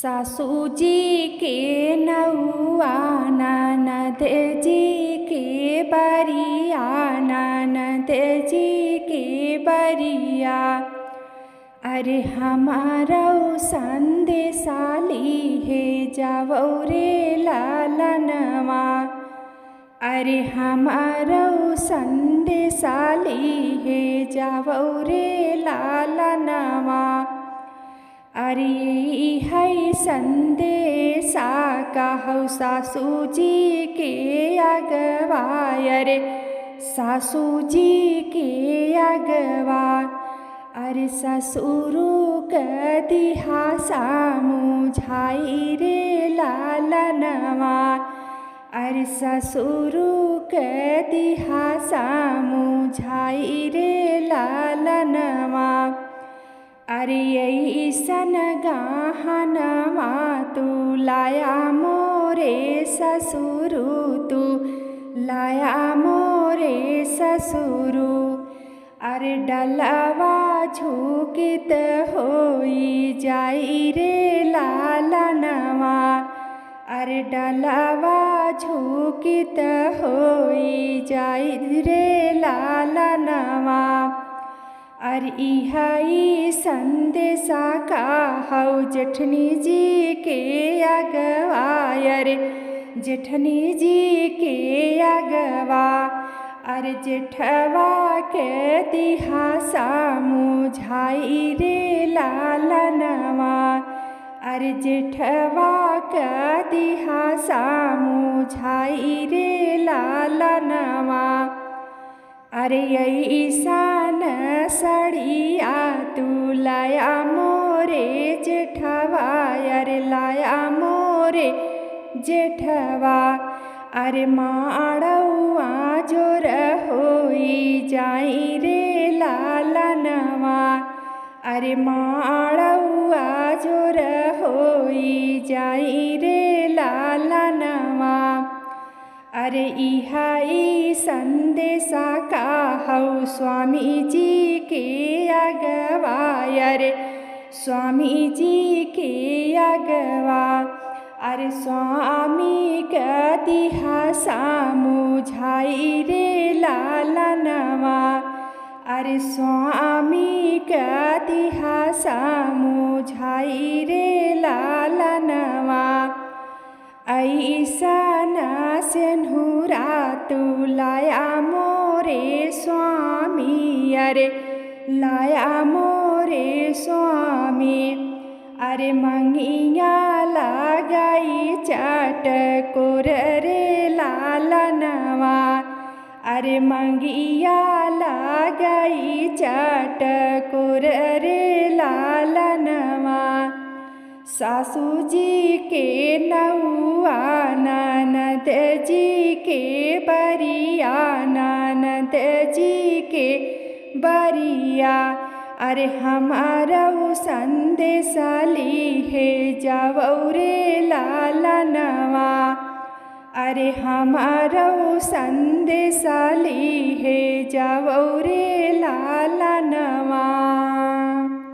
सासू जी के नौआ ननद जी के बरिया, ननद जी के बरिया। अरे हमारो संदेशाली है जावो रे लालनवा। अरे हमारो संदेशाली है जावो रे लालनवा। अरे है संदेशा कहौ सासू जी के अगवा। अरे सासू जी के अगवा। अरे ससुरु कदिहा सामुझाई रे लालनवा। अरे ससुरु कदिहा सामुझाई रे लालनवा। अरे ऐसन गहनवा तू लाया मोरे ससुरु, तू लाया मोरे ससुरु। अरे डलवा झुकित होई जाई रे लालनवा। अरे डलवा झुकित होई जाई रे लालनवा। अरे इहाई संदेशा कहौ जेठनी जी के अगवा। अरे जेठनी जी के अगवा। अरे जेठवा के दिहा सामुझाई रे लालनवा। अरे जेठवा के दिहा सामुझाई रे लालनवा। अरे ऐसन सड़िया तू लाया मोरे जेठवा। अरे लाया मोरे जेठवा। अरे माड़ौआ जोर होई जाई रे लालनवा। अरे माड़ौआ जोर होई जाई रे लालनवा। अरे इहाई संदेशा कहौ स्वामी जी के अगवा। अरे स्वामी जी के अगवा। अरे स्वामी कदिहा सामुझाई रे लालनवा। अरे स्वामी कदिहा सामुझाई रे लालनवा। ऐसन सेनुरा तू लाया मोरे स्वामी। अरे लाया मोरे स्वामी। अरे मंगिया लगाई चटकोर रे लालनवा। अरे मंगिया लगाई चटकोर रे लालनवा। सासू जी के नौआ ननद जी के बरिया, ननद जी के बरिया। अरे हमारो संदेशाली है जावो रे लालनवा। अरे हमारो संदेशाली है जावो रे लालनवा।